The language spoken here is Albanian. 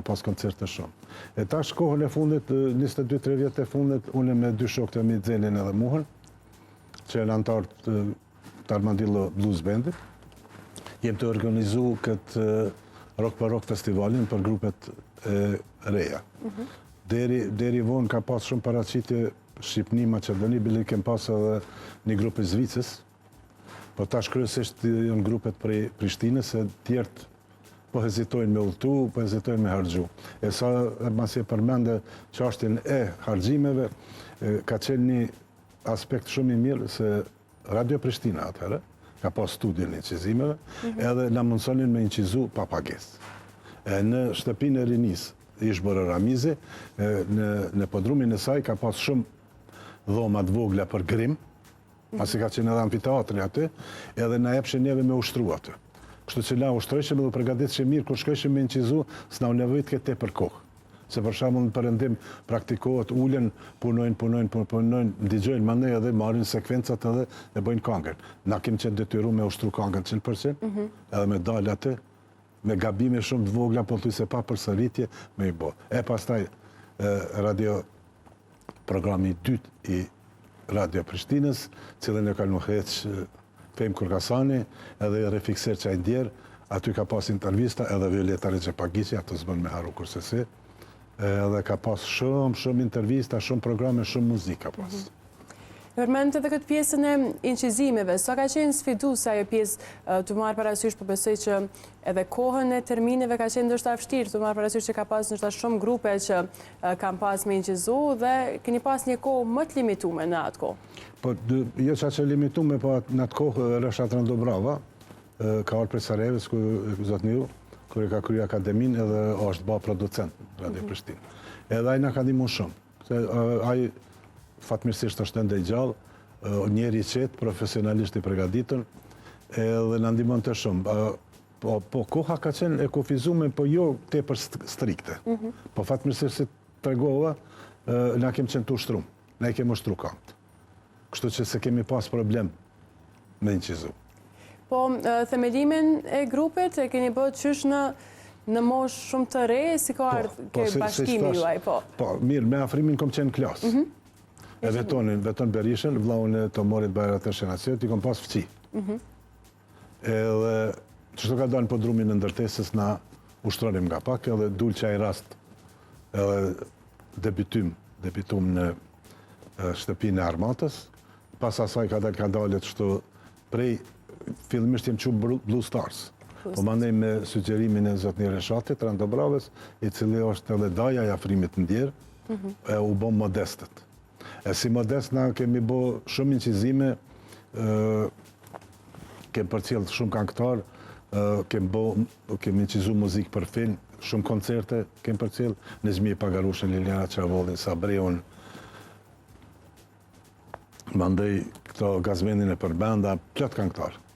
pas koncerte shumë. E tash kohën e fundit, 22-3 vjet e fundit, unë me dy shokët e mi, Xelin edhe Muhën, që janë antarë të Armadillo Blues Bandit, jem të organizu këtë Rock për Rock festivalin për grupet e reja. Deri vonë ka pas shumë paraqitje Shqipni, Macedoni, bile kem pas edhe një grup i Zvicës, po tash kryesisht janë grupet prej Prishtinës, se tjertë po hezitojnë me udhëtu, po hezitojnë me harxhu. E sa masi e përmende çështjen e harxhimeve, ka qenë një aspekt shumë i mirë se Radio Prishtina atëherë ka pas studion e incizimeve, edhe na mundsonin me incizu pa pagesë. Në shtëpinë e rinis, ish bërë Ramizi, në podrumin e saj ka pas shumë dhoma të vogla për grim, pasi ka qenë edhe amfiteatri aty, edhe na jepshin neve me ushtru aty. Kështu që na ushtrojshim edhe përgatitshim mirë kur shkojshim me incizu, s'na u nevojit këtë për kohë. Se për shembull në perëndim praktikohet, ulen, punojnë, ndigjojnë mandej edhe marrin sekvencat edhe e bëjnë këngën. Na kemi qenë detyruar me ushtru këngën 100%, edhe me dalë atë, me gabime shumë të vogla, po thuaj se pa përsëritje me i bë. E pastaj radio programi i dytë i Radio Prishtinës, cilën e ka nuheq Fem Kurkasani, edhe Refik Serçaj ndjer, aty ka pas intervista edhe Violeta Rexhepagiçi, ato s'bën me haru kurse si. Edhe ka pas shumë intervista, shumë programe, shumë muzika pas. Përmendët edhe këtë pjesën e incizimeve, sa ka qenë sfiduese ajo pjesë të marrë parasysh, po besoj që edhe kohën e termineve ka qenë ndoshta vështirë të marrë parasysh që ka pas ndoshta shumë grupe që kanë pas me incizu dhe keni pas një kohë më të limituar në atë kohë. Po jo që limituar, po në atë kohë Rëshat Randobrava ka ardhur prej Sarajevës ku zotniu kur e ka kryer akademinë edhe është bë producent në Radio Prishtinë. Edhe ai na ka ndihmuar shumë. Se ai fatmirësisht është ende i gjallë, njeri i qetë, profesionalisht i përgatitur, edhe na ndihmon të shumë. Po koha ka qenë e kufizuar, po jo tepër strikte. Po fatmirësisht si tregova, na kemi qenë të ushtrum. Na i kemi ushtru këngët. Kështu që se kemi pas problem me incizu. Po themelimin e grupit e keni bërë qysh në moshë shumë të re, si ka ardhur ke bashkimi juaj, po? Po, mirë, me afrimin kom qenë klasë. E veton Berishën, vllaun e Tomorit Bajratin Shenaciot, i kom pas fëqi. Edhe, qështu ka dalë në podrumin e ndërtesës, na ushtronim nga pak, edhe dul që ai rast, edhe debitum në shtëpinë e Armatës, pas asaj ka dalë qështu prej, fillimisht jem që Blue Stars. Po mandej me sugjerimin e zotni Reshatit, Randobravës, i cili është edhe daja i afrimit ndjer, e u bë modestet. E si modest na kemi bë shumë incizime, kemi përcjell shumë këngëtar, kemi incizu muzikë për film, shumë koncerte kemi përcjell, Nezmi Pagarushën, Liliana Çavollin, Sabreun, mandej këto Gazmenin e përbenda, plot këngëtar.